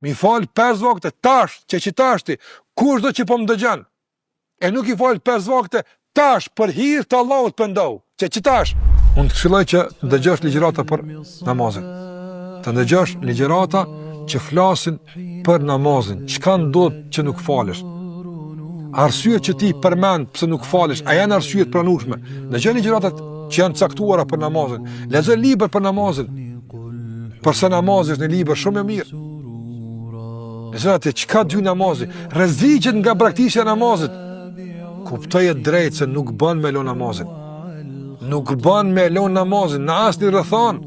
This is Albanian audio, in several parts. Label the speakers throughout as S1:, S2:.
S1: Mi fal 5 vakte tash, që tashti, kushdo që po më dëgjon. E nuk I fal 5 vakte tash për hir të Allahut pëndohu, që tash. Unë të këshilloj që të dëgjosh ligjërata për namazin. Të dëgjosh ligjërata që flasin për namazin. Çka ndodh që nuk falesh? Arsyet që ti përmend pse nuk falesh, a janë arsye të pranueshme? Dëgjoj ligjëratat që janë caktuara për namazin. Lexoj libër për namazin. Përse namazi është një libër shumë I mirë. Lexoj atë çka dy namazi, rreziqet nga praktikja e namazit. Kuptoje drejt se nuk bën me lë namazin. Nuk bën me lë namazin në asnjë rrethon.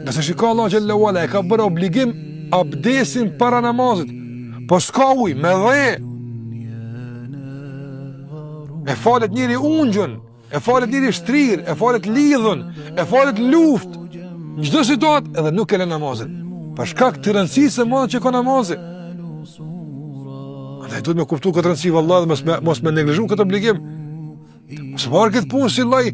S1: Nëse shikoj Allah xhallahu ala e ka bërë obligim abdesin para namazit. Po s'ka ujë, me dhe. E falet njëri ungjën, e falet njëri shtrirë, e falet lidhën, e falet luftë. Në çdo situatë edhe nuk e lë namazin. Për shkak të rëndësisë së madhe që ka namazi. Andaj duhet me kuptu këtë rëndësi vallahi dhe mos me neglizhu këtë obligim. Mos marr këtë punë si lloj,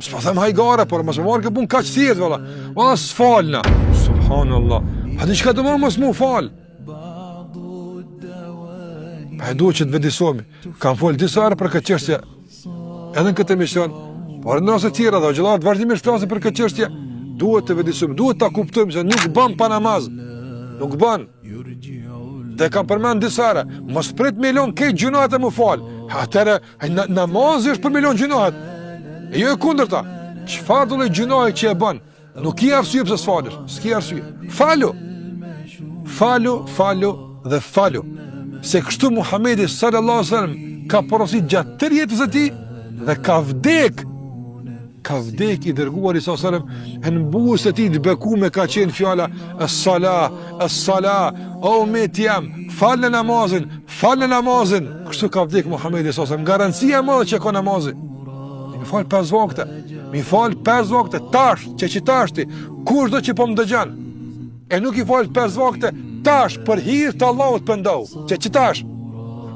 S1: s'po them hajgare, por mos marr këtë punë kaq thjesht valla. Valla s'falna. Subhanallah. A di çka do më mos më fal? Pa e duhet që të vedisohemi. Kam folë disa herë për këtë çështje edhe në këtë emision, por në rase tjera dhe xhallat vazhdimisht flasin për këtë çështje. Duhet të vedisohemi, duhet ta kuptojmë se nuk bën pa namaz. Nuk bën. Dhe kam përmend disa herë, mos prit me lon këtë gjunohet e më fal. Atëre namazi është për me lon gjunohet. E jo e kundërta. Çfarë do lloj gjunohi që e bën? Nuk I arsye pse s'falesh. S'ki arsye. Falu. Falu dhe falu. Se kështu Muhamedi sallallahu alaihi wasallam ka porosit gjatë tërë jetës së tij dhe ka vdek I dërguari sallallahu alaihi wasallam në buzën e tij të bekuar ka qenë fjala as-sala o ummeti jam fal namazin kështu ka vdek Muhamedi sallallahu alaihi wasallam garancia më që ka namazi mi fal 5 vakte tash që tashti kushdo që po më dëgjon e nuk I fal 5 vakte tash për hir të Allahut pëndohu, që tash.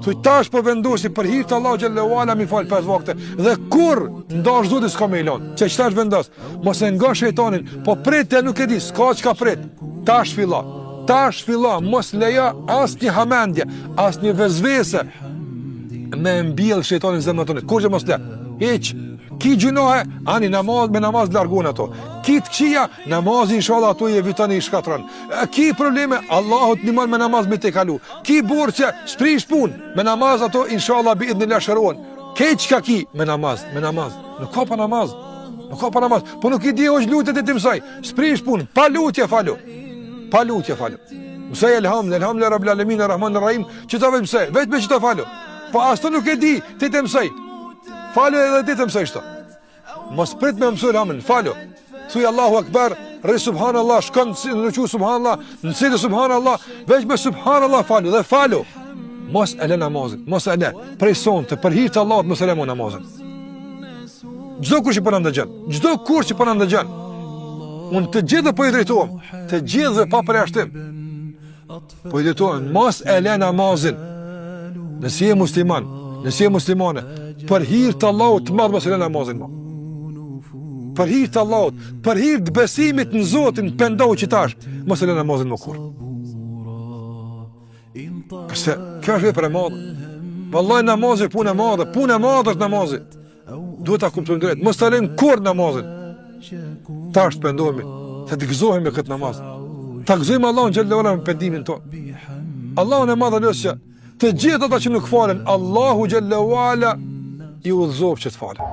S1: Thuj tash po vendosi për hir të Allahut xhallahu ala mi fal 5 vakte dhe kur ndash zoti s'ka më lën. Që tash vendos. Mos e nga shejtanin, po prit e nuk e di, s'ka çka prit. Tash fillo, mos lejo asnjë hamendje, asnjë vezvese me mbjell shejtanin në zemrën tonë. Kurrë mos le. Hiç. Ki gjunohe, ani me namaz largon ato. Ki të këqia, namazi inshallah ato I evitoni I shkatron. Ki probleme, Allahu të ndihmon me namaz me te kalu. Ki burçe, sprish punë, me namaz ato inshallah bi idhnillah shërohen. Ke çka ki me namaz. Nuk ka pa namaz. Po nuk I di hoç lutet e ti mësoj. Sprish punë, pa lutje falu. Mësoj elhamdulillah rabbil alamin arrahmanir rahim, çto vetë mësoj, vetëm çto falu. Po as të nuk e di, ti të mësoj. Falu edhe ti të mësoj çto. Mos prit me mësuar amen, falu. Thuaj Allahu Akbar, re subhanallah, shkon në qu subhanallah, në cilë subhanallah, veç me subhanallah falu dhe falu. Mos e lë namazin, mos e lë. Prej sonte për hir të Allahut mos e lë namazin. Çdo kush që po na ndëgjon, unë të gjithë po I drejtohem, të gjithë pa përjashtim. Po I drejtohem, mos e lë namazin. Nëse je musliman, nëse je muslimane, për hir të Allahut të madh mos e lë namazin më. Për hir të Allahut, për hir të besimit në Zotin, pendohu që tash, mos e lë namazin më kur. Përse kjo është vepër e madhe. Vallahi namazi punë e madhe është namazi. Duhet ta kuptojmë drejt, mos ta lëmë kur namazin. Tash pendohemi, të gëzohemi me këtë namaz. Ta gëzojmë Allahun xhallahu ala me pendimin tonë. Allahun e madh lësë të gjithë ata që nuk falen, Allahu xhallahu ala I udhëzoi që të falen.